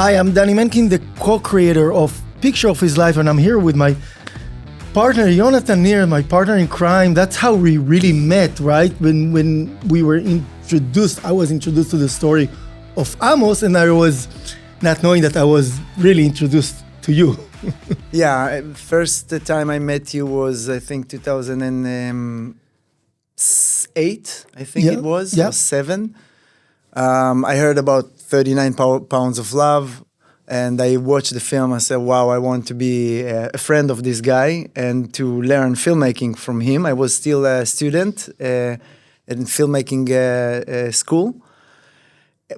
Hi, I'm Dani Menkin, the co-creator of Picture of His Life, and I'm here with my partner, Yonatan Nir, my partner in crime. That's how we really met, right? When we were introduced, I was introduced to the story of Amos, and I was not knowing that I was really introduced to you. Yeah, first time I met you was, I think, 2008, I think it was, or 7. I heard about 39 Pounds of Love, and I watched the film. I said, wow, I want to be a friend of this guy and to learn filmmaking from him. I was still a student in filmmaking school,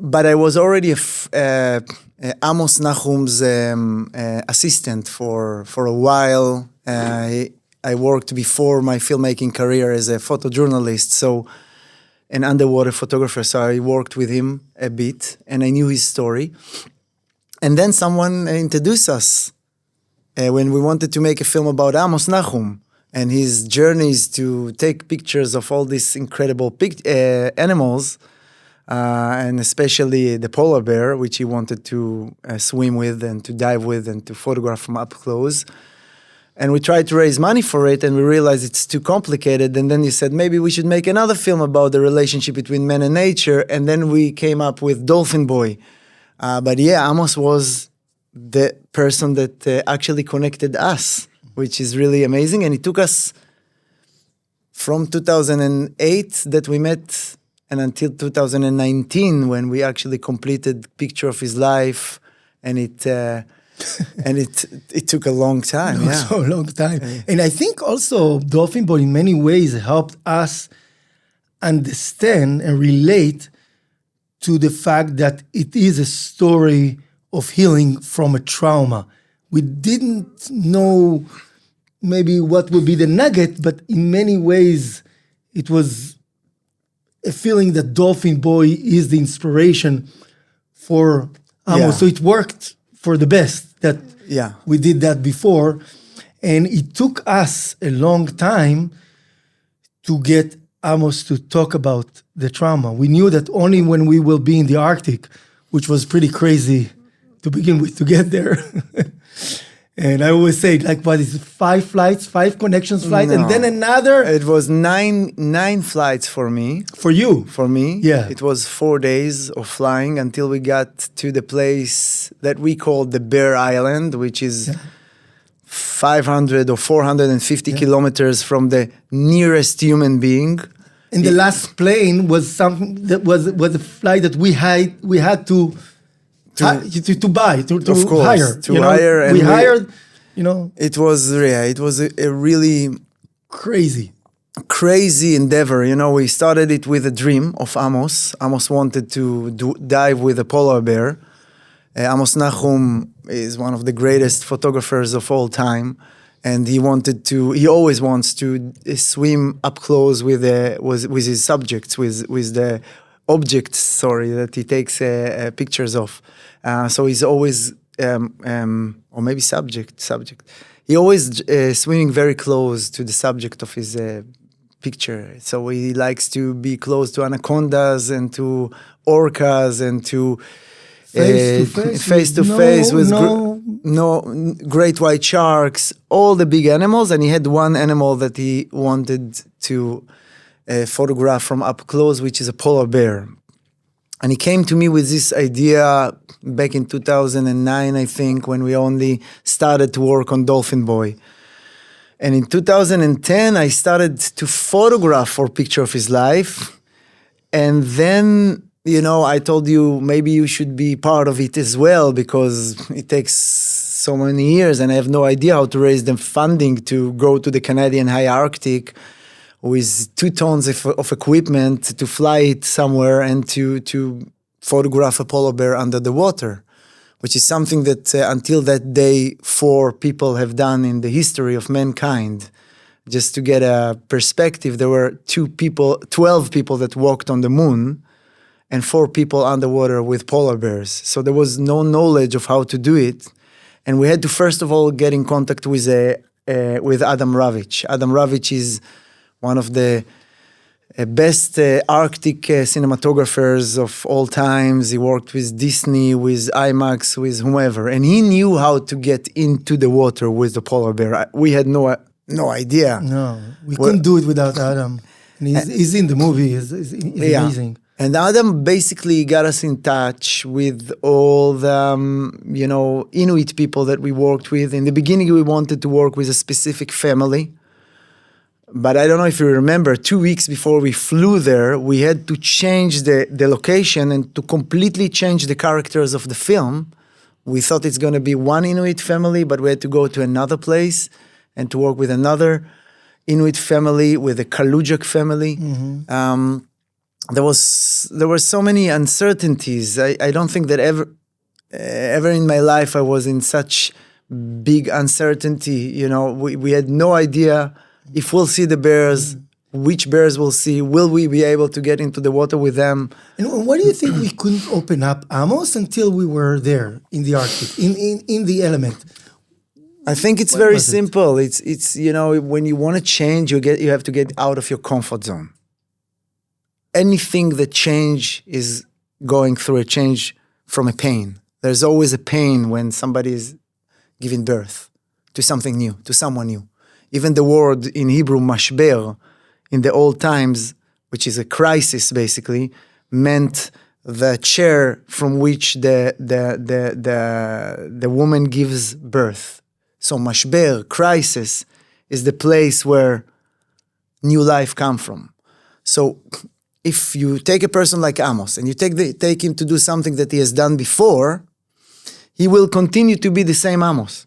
but I was already Amos Nahum's assistant for a while. I worked before my filmmaking career as a photojournalist, so an underwater photographer, so I worked with him a bit, and I knew his story. And then someone introduced us when we wanted to make a film about Amos Nahum and his journeys to take pictures of all these incredible animals, and especially the polar bear, which he wanted to swim with and to dive with and to photograph from up close. And we tried to raise money for it, and we realized it's too complicated. And then you said, maybe we should make another film about the relationship between man and nature. And then we came up with Dolphin Boy. But yeah, Amos was the person that actually connected us, which is really amazing. And it took us from 2008 that we met and until 2019 when we actually completed Picture of His Life. And it took a long time. Yeah. So a long time. And I think also Dolphin Boy in many ways helped us understand and relate to the fact that it is a story of healing from a trauma. We didn't know maybe what would be the nugget, but in many ways it was a feeling that Dolphin Boy is the inspiration for Amos. Yeah. So it worked for the best that we did that before. And it took us a long time to get Amos to talk about the trauma. We knew that only when we will be in the Arctic, which was pretty crazy to begin with, to get there. And I always say, like, what is it, 5 connections flights, and then another? It was nine flights for me. For you? For me. Yeah. It was 4 days of flying until we got to the place that we called the Bear Island, which is 500 or 450 kilometers from the nearest human being. And the last plane was something that was a flight that we had to buy, to of course, hire. To hire. And we hired, It was a really crazy endeavor. We started it with a dream of Amos. Amos wanted to dive with a polar bear. Amos Nahum is one of the greatest photographers of all time. And he always wants to swim up close with his subjects, with the objects, that he takes pictures of. So he's always, or maybe subject. He always swimming very close to the subject of his picture. So he likes to be close to anacondas and to orcas and to face to face with great white sharks, all the big animals. And he had one animal that he wanted to photograph from up close, which is a polar bear. And he came to me with this idea back in 2009, I think, when we only started to work on Dolphin Boy. And in 2010, I started to photograph for Picture of His Life. And then, I told you maybe you should be part of it as well, because it takes so many years and I have no idea how to raise the funding to go to the Canadian high Arctic with 2 tons of equipment to fly it somewhere and to photograph a polar bear under the water, which is something that until that day 4 people have done in the history of mankind. Just to get a perspective, there were 12 people that walked on the moon and 4 people underwater with polar bears. So there was no knowledge of how to do it. And we had to first of all get in contact with Adam Ravitch. Adam Ravitch is one of the best Arctic cinematographers of all times. He worked with Disney, with IMAX, with whomever, and he knew how to get into the water with the polar bear. We had no idea. No, we couldn't do it without Adam. And he's in the movie. He's amazing. And Adam basically got us in touch with all the, Inuit people that we worked with. In the beginning, we wanted to work with a specific family. But I don't know if you remember, 2 weeks before we flew there, we had to change the location and to completely change the characters of the film. We thought it's going to be one Inuit family, but we had to go to another place and to work with another Inuit family, with the Kalujak family. Mm-hmm. There were so many uncertainties. I don't think that ever in my life I was in such big uncertainty. We had no idea if we'll see the bears, which bears we'll see, will we be able to get into the water with them? And why do you think we couldn't open up Amos until we were there in the Arctic, in the element? I think it's very simple. It's when you want to change, you have to get out of your comfort zone. Anything that change is going through a change from a pain. There's always a pain when somebody is giving birth to something new, to someone new. Even the word in Hebrew, mashber, in the old times, which is a crisis basically, meant the chair from which the woman gives birth. So mashber, crisis, is the place where new life comes from. So if you take a person like Amos and you take him to do something that he has done before, he will continue to be the same Amos,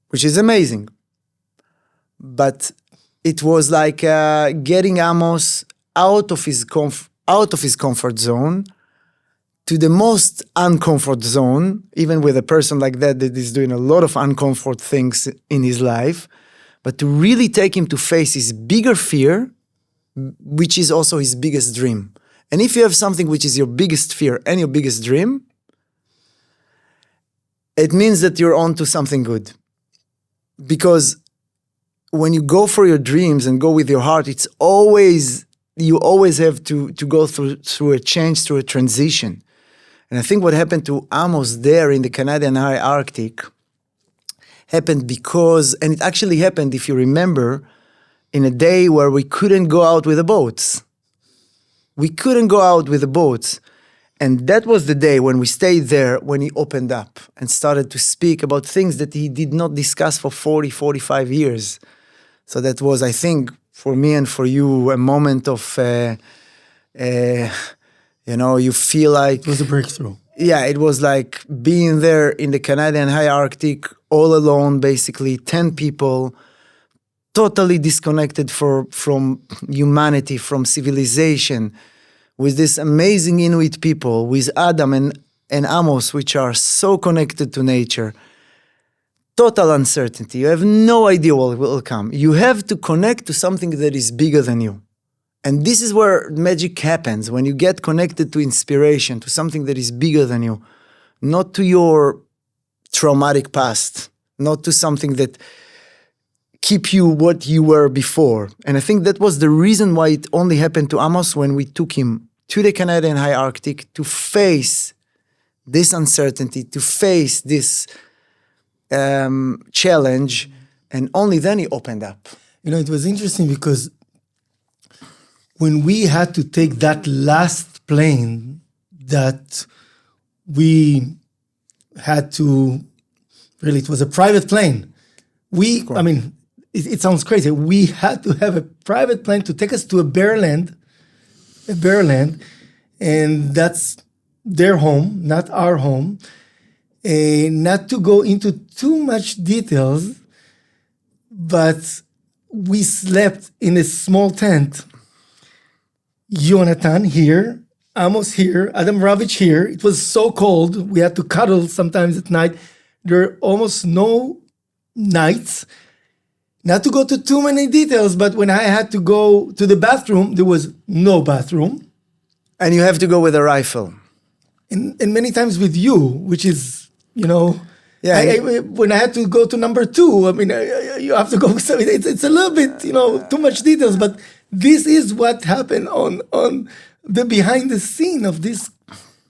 which is amazing. But it was like getting Amos out of his comfort zone to the most uncomfort zone, even with a person like that is doing a lot of uncomfort things in his life, but to really take him to face his bigger fear, which is also his biggest dream. And if you have something which is your biggest fear and your biggest dream, it means that you're on to something good. Because when you go for your dreams and go with your heart, you always have to go through a change, through a transition. And I think what happened to Amos there in the Canadian High Arctic happened because, and it actually happened, if you remember, in a day where we couldn't go out with the boats. We couldn't go out with the boats. And that was the day when we stayed there, when he opened up and started to speak about things that he did not discuss for 40, 45 years. So that was, I think, for me and for you, a moment of, you feel like... It was a breakthrough. Yeah, it was like being there in the Canadian High Arctic, all alone, basically, 10 people, totally disconnected from humanity, from civilization, with this amazing Inuit people, with Adam and Amos, which are so connected to nature. Total uncertainty. You have no idea what will come. You have to connect to something that is bigger than you. And this is where magic happens, when you get connected to inspiration, to something that is bigger than you, not to your traumatic past, not to something that keep you what you were before. And I think that was the reason why it only happened to Amos when we took him to the Canadian High Arctic to face this uncertainty, to face this challenge, and only then he opened up. It was interesting because when we had to take that last plane that we had to, really, it was a private plane. It sounds crazy. We had to have a private plane to take us to a bear land, and that's their home, not our home. Not to go into too much details, but we slept in a small tent. Yonatan here, Amos here, Adam Ravitch here. It was so cold, we had to cuddle sometimes at night. There were almost no nights. Not to go to too many details, but when I had to go to the bathroom, there was no bathroom. And you have to go with a rifle. And many times with you, which is, Yeah. when I had to go to number 2, you have to go. So it's a little bit, too much details, but This is what happened on the behind the scene of this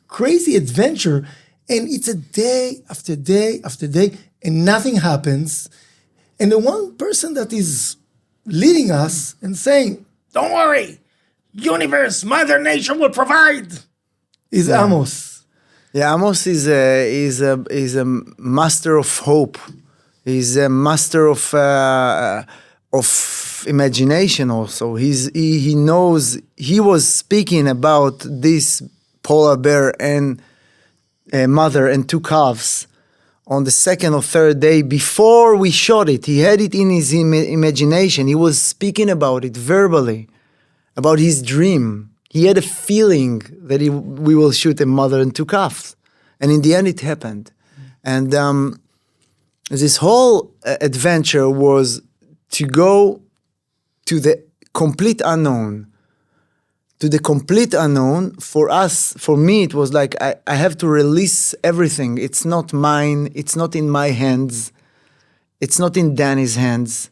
crazy adventure. And it's a day after day after day, and nothing happens. And the one person that is leading us and saying, "Don't worry, universe, Mother Nature will provide," is Amos. Yeah, Amos is a master of hope. He's a master of imagination. Also, he knows. He was speaking about this polar bear and a mother and two calves on the second or third day before we shot it. He had it in his imagination. He was speaking about it verbally, about his dream. He had a feeling that we will shoot a mother and two calves. And in the end, it happened. And this whole adventure was to go to the complete unknown. To the complete unknown. For us, for me, it was like I have to release everything. It's not mine. It's not in my hands. It's not in Dani's hands.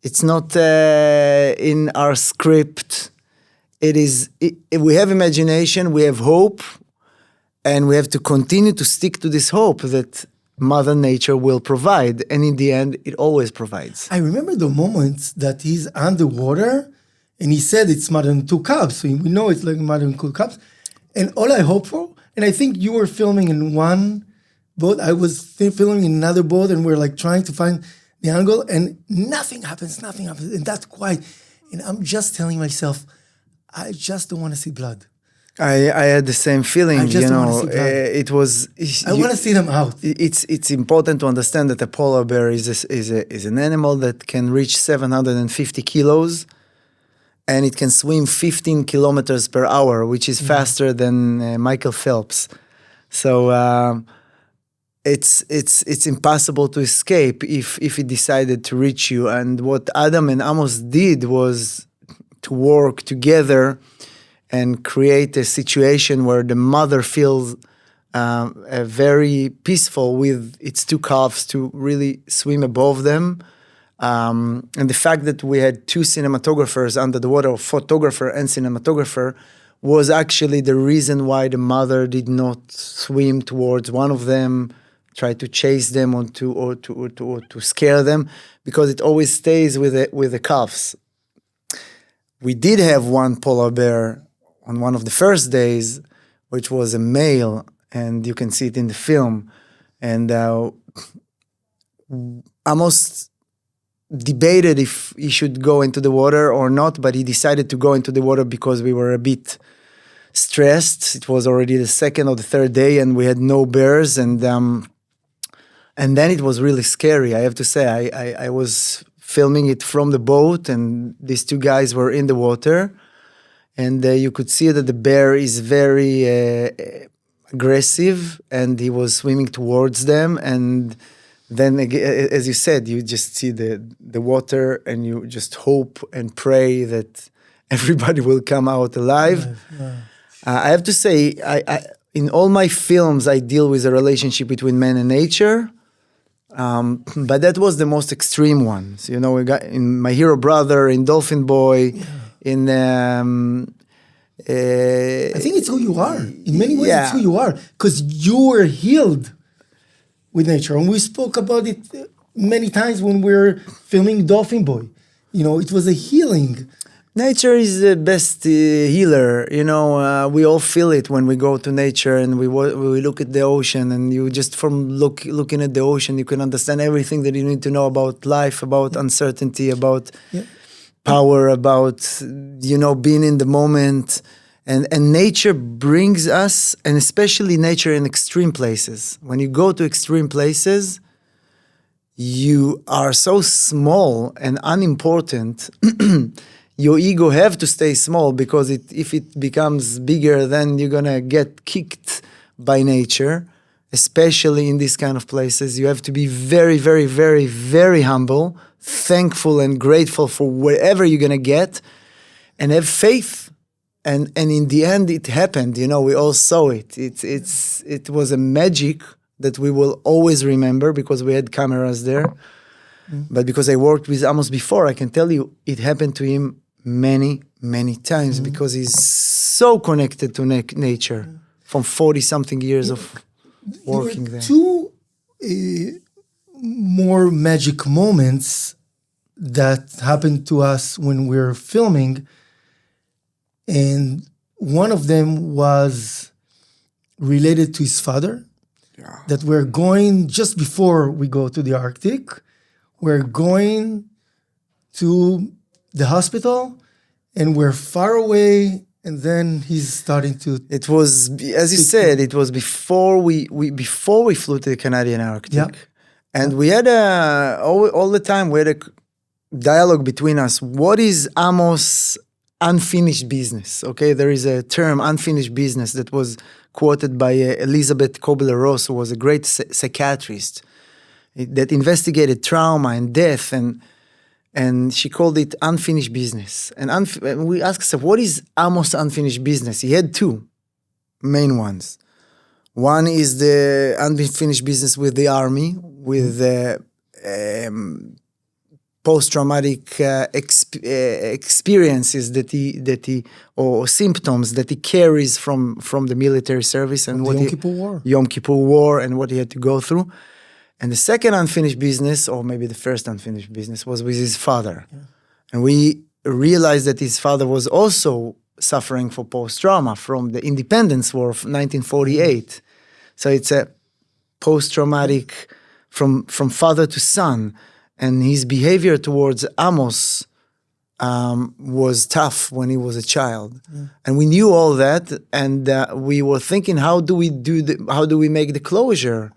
It's not in our script. We have imagination, we have hope, and we have to continue to stick to this hope that Mother Nature will provide. And in the end, it always provides. I remember the moments that he's underwater and he said it's mother and two cubs. So we know it's like mother and two cubs. And all I hope for, and I think you were filming in one boat, I was filming in another boat, and we're like trying to find the angle, and nothing happens, and that's quiet. And I'm just telling myself, I just don't want to see blood. I had the same feeling. I just don't want to see blood. It was. I want to see them out. It's important to understand that a polar bear is an animal that can reach 750 kilos, and it can swim 15 kilometers per hour, which is faster than Michael Phelps. So it's impossible to escape if it decided to reach you. And what Adam and Amos did was to work together and create a situation where the mother feels very peaceful with its two calves to really swim above them. And the fact that we had two cinematographers under the water, photographer and cinematographer, was actually the reason why the mother did not swim towards one of them, try to chase them or to scare them, because it always stays with the calves. We did have one polar bear on one of the first days, which was a male, and you can see it in the film. And Amos debated if he should go into the water or not, but he decided to go into the water because we were a bit stressed. It was already the second or the third day, and we had no bears, and then it was really scary. I have to say, I was filming it from the boat, and these two guys were in the water, and you could see that the bear is very aggressive, and he was swimming towards them. And then, as you said, you just see the water, and you just hope and pray that everybody will come out alive. I have to say, in all my films, I deal with a relationship between man and nature. But that was the most extreme one. So, we got in My Hero Brother, in Dolphin Boy, in I think it's who you are. In many ways, it's who you are, because you were healed with nature, and we spoke about it many times when we were filming Dolphin Boy. It was a healing. Nature is the best healer. We all feel it when we go to nature and we look at the ocean, and you just from looking at the ocean, you can understand everything that you need to know about life, about uncertainty, about power, about being in the moment. And nature brings us, and especially nature in extreme places. When you go to extreme places, you are so small and unimportant. Your ego have to stay small, because if it becomes bigger, then you're gonna get kicked by nature, especially in these kind of places. You have to be very, very, very, very humble, thankful and grateful for wherever you're gonna get, and have faith. And in the end, it happened. We all saw it. It was a magic that we will always remember, because we had cameras there. But because I worked with Amos before, I can tell you it happened to him many, many times because he's so connected to nature from 40-something years of working there. Two more magic moments that happened to us when we were filming, and one of them was related to his father. Yeah. That we're going, just before we go to the Arctic, we're going to the hospital, and we're far away, and then he's starting to... It was, as you said, it was before we flew to the Canadian Arctic. Yeah. And we had all the time, we had a dialogue between us. What is Amos' unfinished business? Okay, there is a term, unfinished business, that was quoted by Elizabeth Kubler-Ross, who was a great psychiatrist that investigated trauma and death, and she called it unfinished business. And we asked ourselves, what is Amos' unfinished business? He had two main ones. One is the unfinished business with the army, with post-traumatic experiences that he or symptoms that he carries from the military service and what Yom Kippur War and what he had to go through. And the second unfinished business, or maybe the first unfinished business, was with his father. Yeah. And we realized that his father was also suffering from post-trauma from the Independence War of 1948. So it's a post-traumatic from father to son. And his behavior towards Amos was tough when he was a child. Yeah. And we knew all that, and we were thinking, how do we make the closure?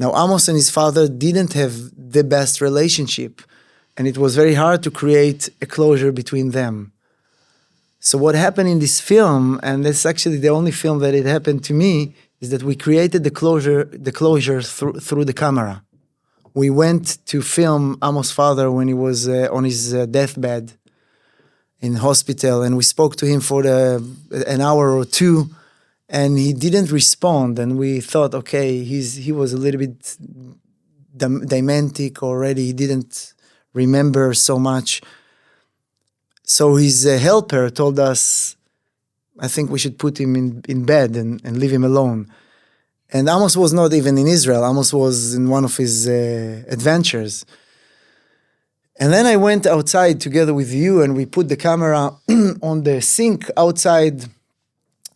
Now, Amos and his father didn't have the best relationship, and it was very hard to create a closure between them. So what happened in this film, and that's actually the only film that it happened to me, is that we created the closure through the camera. We went to film Amos' father when he was on his deathbed in hospital, and we spoke to him for an hour or two, and he didn't respond. And we thought, okay, he was a little bit dementic already. He didn't remember so much. So his helper told us, I think we should put him in bed and leave him alone. And Amos was not even in Israel. Amos was in one of his adventures. And then I went outside together with you, and we put the camera on the sink outside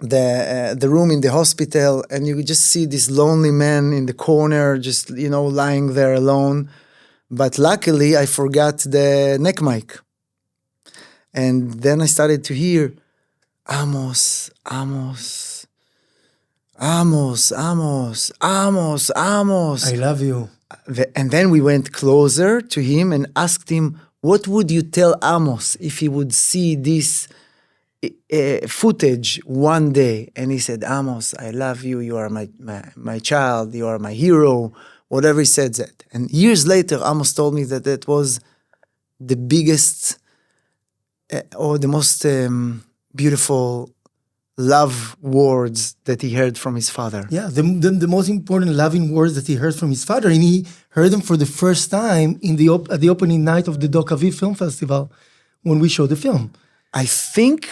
the room in the hospital, and you could just see this lonely man in the corner, just, lying there alone. But luckily, I forgot the neck mic. And then I started to hear, Amos, Amos, Amos, Amos, Amos, Amos. I love you. And then we went closer to him and asked him, what would you tell Amos if he would see this footage one day? And he said, Amos, I love you. You are my child. You are my hero. Whatever he said that. And years later, Amos told me that was the biggest or the most beautiful love words that he heard from his father. Yeah, the most important loving words that he heard from his father, and he heard them for the first time at the opening night of the Doc Aviv Film Festival when we showed the film. I think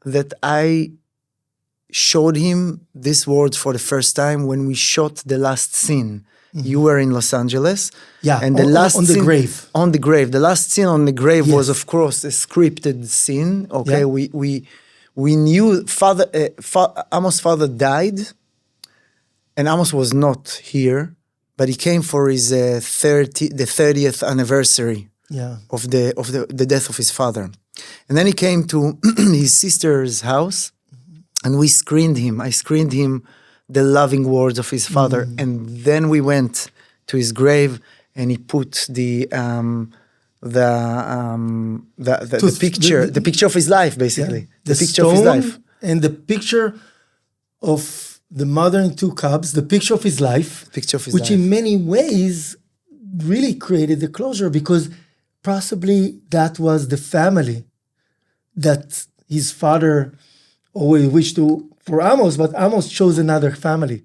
that I showed him these words for the first time when we shot the last scene. Mm-hmm. You were in Los Angeles. Yeah, and the last on the scene, grave. On the grave. The last scene on the grave yes. was, of course, a scripted scene. Okay, yeah. We knew Amos' father died, and Amos was not here, but he came for his 30th anniversary of the death of his father. And then he came to his sister's house, and we screened him. I screened him the loving words of his father, and then we went to his grave, and he put the picture of his life, basically. Yeah. The picture of his life. And the picture of the mother and two cubs, the picture of his life. Which in many ways really created the closure, because possibly that was the family that his father always wished for Amos, but Amos chose another family.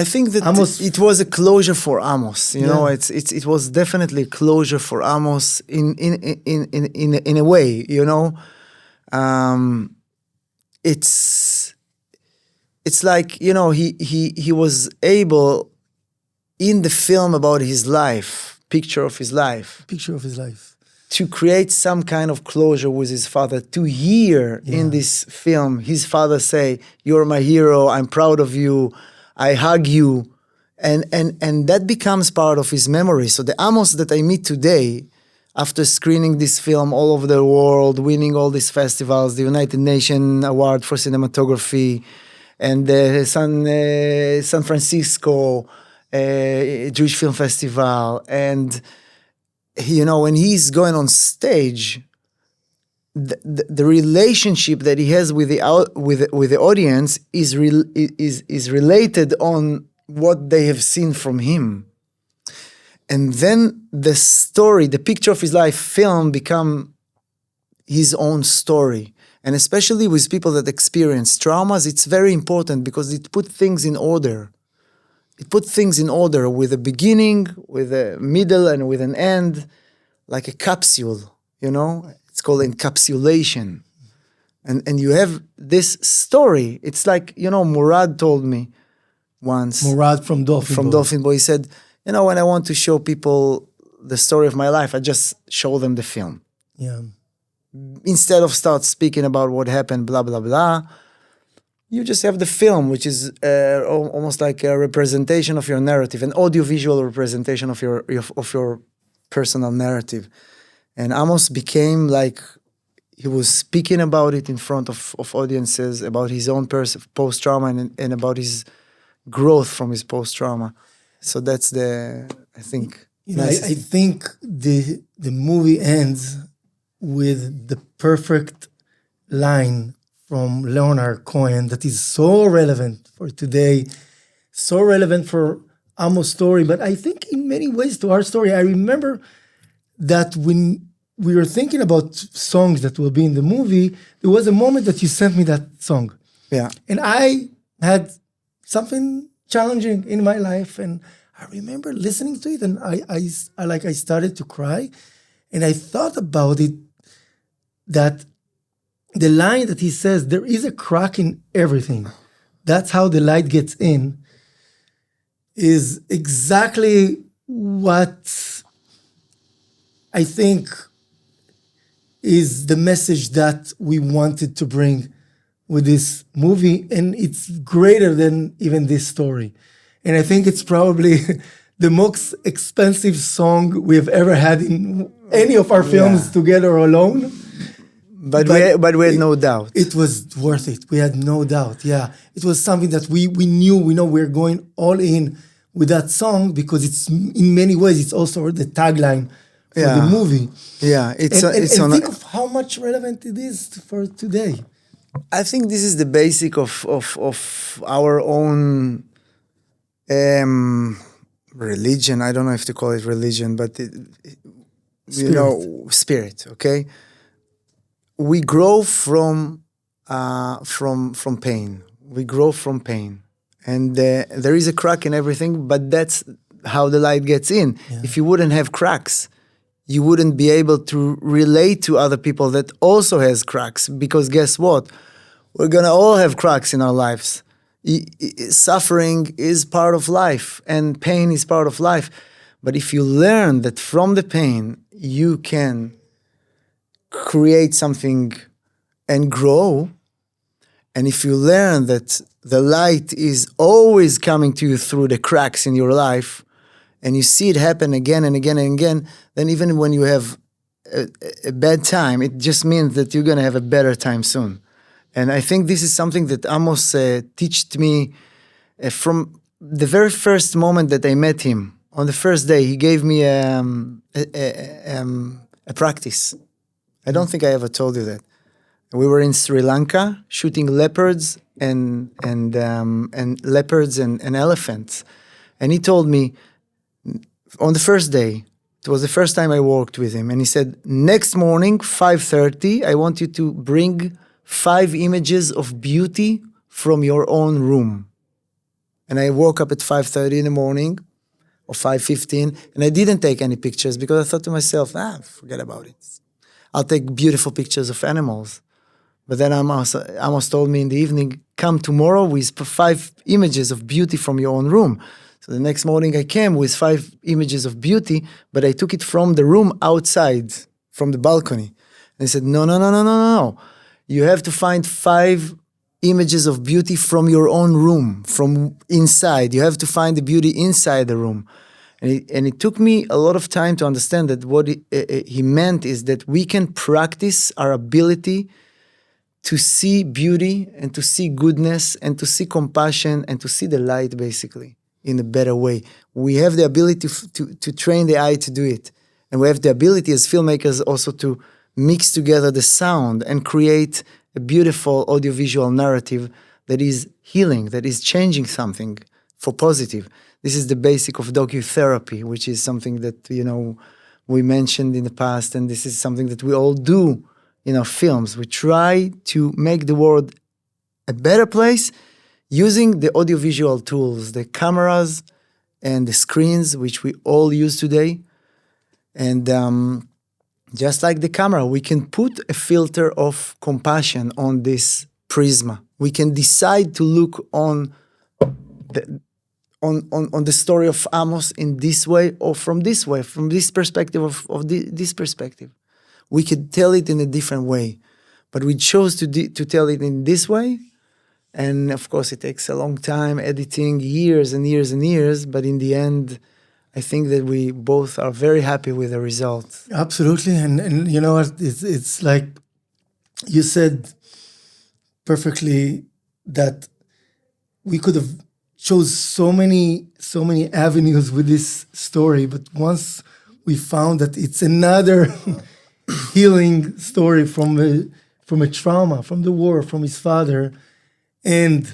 I think that Amos, it was a closure for Amos. You know, Yeah. it was definitely a closure for Amos in a way. You know, um, it's like, you know, he was able in the film about his life, picture of his life, picture of his life. to create some kind of closure with his father, to hear in Yeah. this film his father say, "You're my hero, I'm proud of you, I hug you." And that becomes part of his memory. So the Amos that I meet today, after screening this film all over the world, winning all these festivals, the United Nations Award for Cinematography, and the San Francisco Jewish Film Festival, and you know, when he's going on stage, the relationship that he has with the audience is related on what they have seen from him. And then the story, the picture of his life film become his own story. And especially with people that experience traumas, it's very important because it put things in order. It put things in order with a beginning, with a middle, and with an end, like a capsule, you know? It's called encapsulation. And you have this story. It's like, you know, Murad told me once. Murad from Dolphin From Boy. Dolphin Boy, he said, you know, when I want to show people the story of my life, I just show them the film. Yeah. Instead of start speaking about what happened, blah, blah, blah, you just have the film, which is almost like a representation of your narrative, an audiovisual representation of your personal narrative. And Amos became like, he was speaking about it in front of audiences, about his own post-trauma and about his growth from his post-trauma. So that's I think. You know, I think the movie ends with the perfect line from Leonard Cohen that is so relevant for today, so relevant for Amos' story, but I think in many ways to our story. I remember that when we were thinking about songs that will be in the movie, there was a moment that you sent me that song. Yeah. And I had something challenging in my life, and I remember listening to it, and I started to cry, and I thought about it, that the line that he says, "There is a crack in everything. That's how the light gets in," is exactly what I think is the message that we wanted to bring with this movie, and it's greater than even this story. And I think it's probably the most expensive song we have ever had in any of our films together or alone. But we had no doubt. It was worth it. We had no doubt. Yeah, it was something that we knew. We know we're going all in with that song because it's in many ways it's also the tagline for the movie. Yeah, And think of how much relevant it is for today. I think this is the basic of our own religion. I don't know if to call it religion, but you know, spirit. Okay, we grow from pain. We grow from pain, and there is a crack in everything. But that's how the light gets in. Yeah. If you wouldn't have cracks, you wouldn't be able to relate to other people that also has cracks. Because guess what? We're gonna all have cracks in our lives. Suffering is part of life, and pain is part of life. But if you learn that from the pain you can create something and grow, and if you learn that the light is always coming to you through the cracks in your life, and you see it happen again and again and again, then even when you have a bad time, it just means that you're going to have a better time soon. And I think this is something that Amos taught me from the very first moment that I met him. On the first day, he gave me a practice. I don't think I ever told you that. We were in Sri Lanka shooting leopards and leopards and elephants. And he told me on the first day, it was the first time I worked with him, and he said, next morning, 5:30, I want you to bring 5 images of beauty from your own room. And I woke up at 5:30 in the morning or 5:15, and I didn't take any pictures because I thought to myself, forget about it. I'll take beautiful pictures of animals. But then Amos told me in the evening, come tomorrow with 5 images of beauty from your own room. So the next morning I came with 5 images of beauty, but I took it from the room outside, from the balcony. And he said, no. You have to find 5 images of beauty from your own room, from inside. You have to find the beauty inside the room. And it took me a lot of time to understand that what he meant is that we can practice our ability to see beauty and to see goodness and to see compassion and to see the light basically in a better way. We have the ability to train the eye to do it. And we have the ability as filmmakers also to mix together the sound and create a beautiful audiovisual narrative that is healing, that is changing something for positive. This is the basic of docutherapy, which is something that, we mentioned in the past, and this is something that we all do in our films. We try to make the world a better place using the audiovisual tools, the cameras and the screens, which we all use today. And just like the camera, we can put a filter of compassion on this prisma. We can decide to look on the story of Amos in this way or from this way, from this perspective of this perspective. We could tell it in a different way, but we chose to tell it in this way. And of course, it takes a long time, editing, years and years and years. But in the end, I think that we both are very happy with the results. Absolutely. And you know what? It's like you said perfectly that we could have chose so many avenues with this story. But once we found that it's another healing story from a trauma, from the war, from his father, and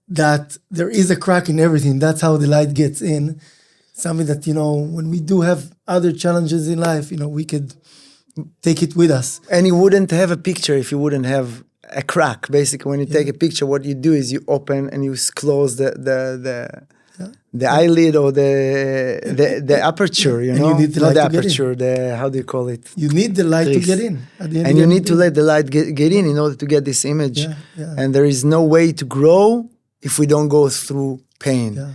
that there is a crack in everything. That's how the light gets in. Something that, when we do have other challenges in life, we could take it with us. And you wouldn't have a picture if you wouldn't have a crack. Basically, when you take a picture, what you do is you open and you close the eyelid or the aperture, And you need the light not the to get aperture, how do you call it? You need the light to get in. At the end and you need to let the light get in order to get this image. Yeah. And there is no way to grow if we don't go through pain. Yeah.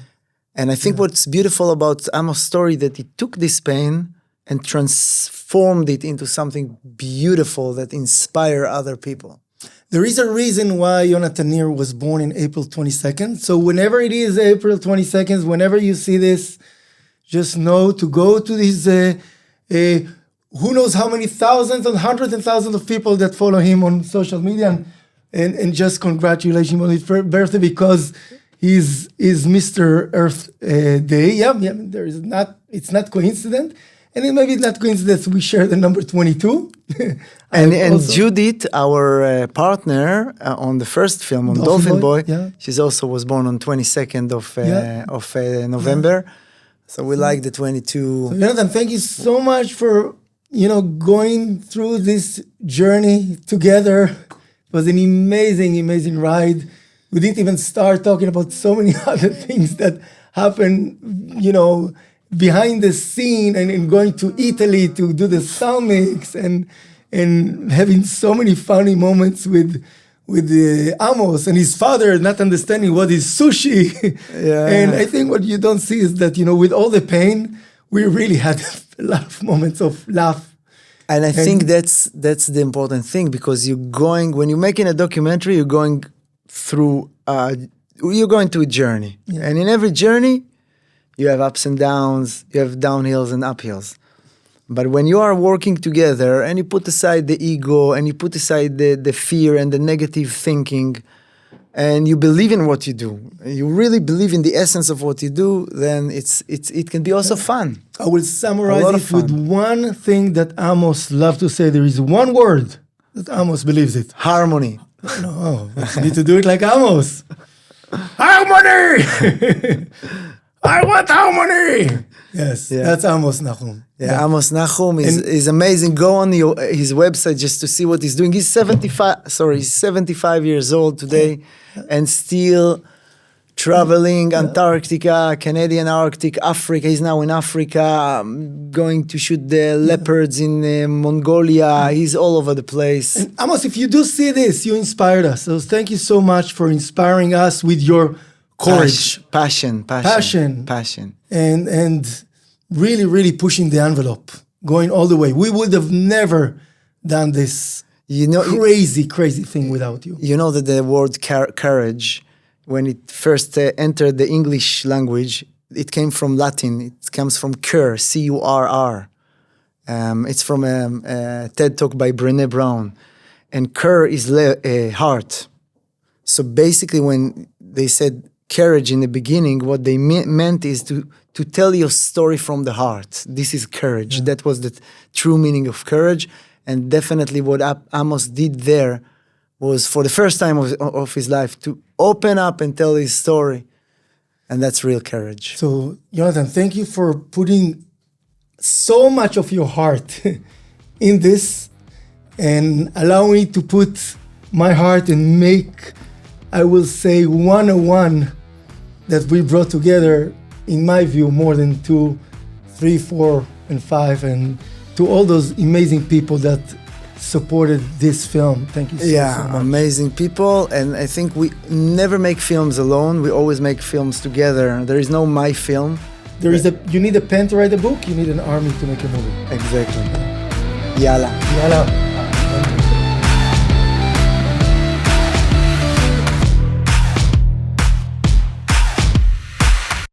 And I think what's beautiful about Amos' story that he took this pain and transformed it into something beautiful that inspire other people. There is a reason why Yonatan Nir was born in April 22nd. So whenever it is April 22nd, whenever you see this, just know to go to these, who knows how many thousands and hundreds and thousands of people that follow him on social media and just congratulate him on his birthday because is Mr. Earth Day. Yeah, it's not coincident. And then maybe it's not coincidence we share the number 22. and Judith, our partner on the first film, on Dolphin Boy, she also was born on 22nd of November. So we like the 22. So Yonatan, thank you so much for, going through this journey together. It was an amazing ride. We didn't even start talking about so many other things that happened, behind the scene and in going to Italy to do the sound mix and having so many funny moments with Amos and his father not understanding what is sushi. And I think what you don't see is that, with all the pain, we really had a lot of moments of laugh. And I think that's the important thing, because when you're making a documentary, you're going to a journey. Yeah. And in every journey, you have ups and downs, you have downhills and uphills. But when you are working together and you put aside the ego and you put aside the fear and the negative thinking, and you believe in what you do, you really believe in the essence of what you do, then it can be also fun. I will summarize it with one thing that Amos loves to say. There is one word that Amos believes it. Harmony. No, you need to do it like Amos. Harmony! I want harmony! Yes, that's Amos Nahum. Yeah, Amos Nahum is amazing. Go on his website just to see what he's doing. He's 75 years old today and still traveling Antarctica, Canadian Arctic, Africa. He's now in Africa, going to shoot the leopards in Mongolia. He's all over the place. And Amos, if you do see this, you inspired us. So thank you so much for inspiring us with your courage, Passion. and really, really pushing the envelope, going all the way. We would have never done this crazy thing without you. You know that the word courage, when it first entered the English language, it came from Latin. It comes from cur, C-U-R-R. It's from a TED Talk by Brené Brown. And cur is heart. So basically when they said courage in the beginning, what they meant is to tell your story from the heart. This is courage. Yeah. That was the true meaning of courage. And definitely what Amos did there was, for the first time of his life, to open up and tell his story. And that's real courage. So, Yonatan, thank you for putting so much of your heart in this and allowing me to put my heart and make, I will say, 101 that we brought together, in my view, more than 2, 3, 4, and 5, and to all those amazing people that supported this film. Thank you so much. Amazing people. And I think we never make films alone. We always make films together. There is no my film. You need a pen to write a book, you need an army to make a movie. Exactly. Yalla.